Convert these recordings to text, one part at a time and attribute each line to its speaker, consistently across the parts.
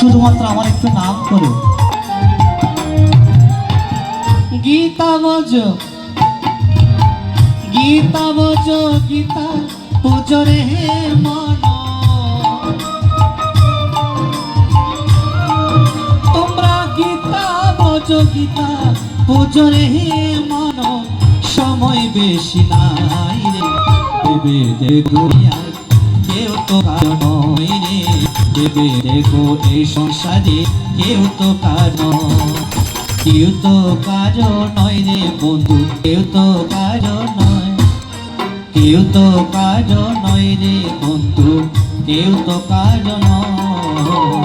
Speaker 1: শুধুমাত্র আমার একটু নাম করো। গীতা বোঝো, গীতা বোঝো, গীতা পুজো রে মন। তোমরা গীতা বোঝো, গীতা পুজো রে মন। সময় বেশি নাই রে, দেবে দেখো কেউ তো কারণ রে, দেবে দেখো এই সংসারে কেউ তো কারণ, কেউ তো কারো নয় রে বন্ধু, কেউ তো কারো নয়, কেউ তো কারো নয় রে বন্ধু, কেউ তো কারো নয়।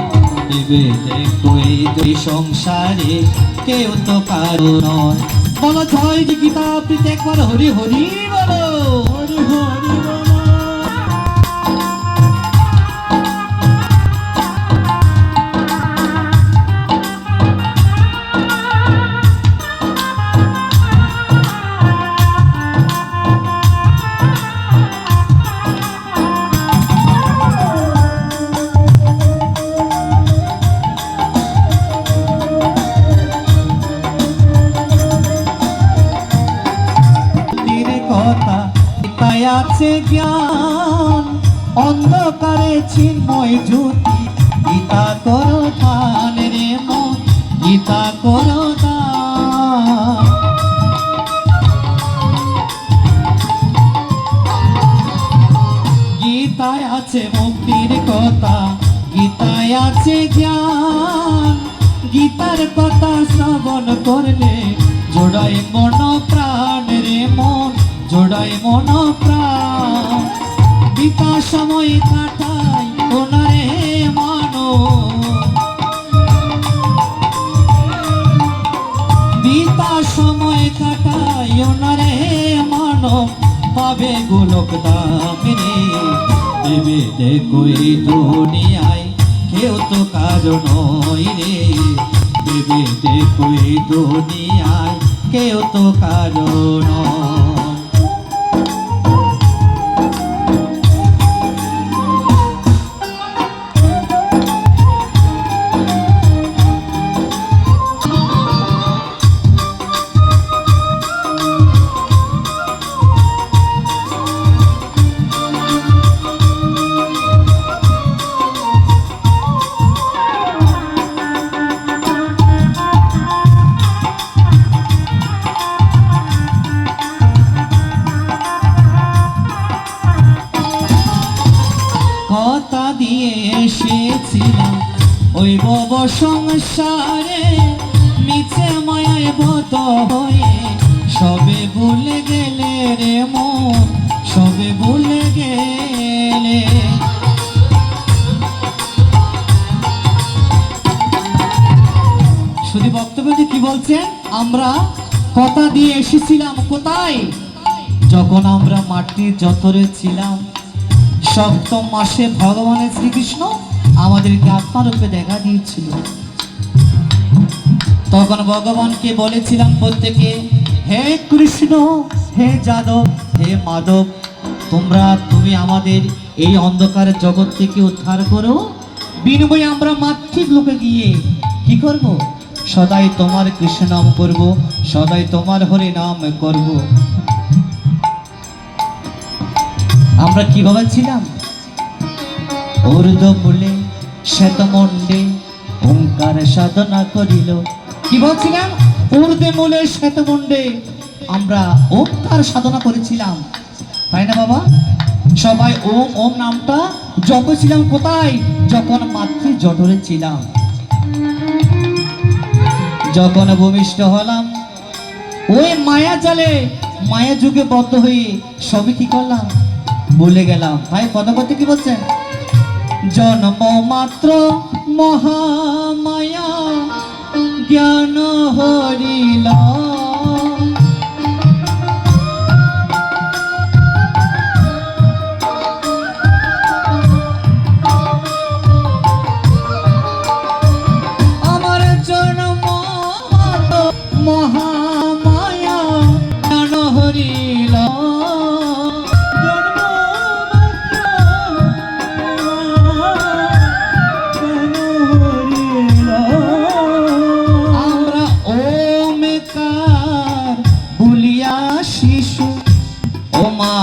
Speaker 1: দেবে দেখো এই সংসারে কেউ তো কারো নয়। বলো জয় গীতা প্রীতি একবার হরি হরি বলো, হরি হরি বলো। আছে জ্ঞান অন্ধকারে চিন্ময় জ্যোতি, গীতা করো দান রে মন, গীতা করো দান। গীতায় আছে মুক্তির কথা, গীতায় আছে জ্ঞান, গীতার কথা শ্রবণ করলে জোড়ায় মন প্রাণ রে মন, জোড়ায় মন প্রাণ। গীতা সময় কাটাই ওনারে মানো, গীতা সময় কাটাই ওনারে মানো, পাবে গোলক ধাম রে। দেবে দেখো এই দুনিয়ায় কেউ তো কারো নয় রে, দেবে দেখো এই দুনিয়ায় কেউ তো কারো নয়। কথা দিয়ে এসেছিলাম ওই ভব সংসারে, মিছে মায়ায় বত হয়ে সবে ভুলে গেলে রে মন, সবে ভুলে গেলে। শুধু বক্তব্যটি কি বলছেন, আমরা কথা দিয়ে এসেছিলাম কোথায়, যখন আমরা মাটির জঠরে ছিলাম। সপ্তম মাসে ভগবানের শ্রীকৃষ্ণ আমাদেরকে আত্মারূপে দেখা দিয়েছিল। তখন ভগবানকে বলেছিলাম প্রত্যেকে, হে কৃষ্ণ, হে যাদব, হে মাধব, তুমি আমাদের এই অন্ধকার জগৎ থেকে উদ্ধার করো। বিনিময়ে আমরা মাতৃক লোকে গিয়ে কি করব, সদাই তোমার কৃষ্ণ নাম করব, সদাই তোমার হরি নাম করব। আমরা কিভাবে ছিলাম, ঊর্ধ্বমূলে শ্বেতমণ্ডে ওঙ্কার সাধনা করিল। কি বলছিলাম, ঊর্ধ্বমূলে শ্বেতমণ্ডে আমরা ওঙ্কার সাধনা করেছিলাম, তাই না বাবা? সবাই ওম ওম নামটা জপেছিলাম কোথায়, যখন মাতৃ জঠরে ছিলাম। যখন ভূমিষ্ঠ হলাম ওই মায়া জালে, মায়া যুগে বদ্ধ হয়ে সবই কি করলাম, ভুলে গেলাম। ভাই পদপতি কি বলছেন, জন্ম মাত্র মহামায়া জ্ঞান হরিল, আমার জন্ম মহামায়া জ্ঞান হরিল। জন্ম মাত্র জ্ঞান হরিল। শিশু ও মা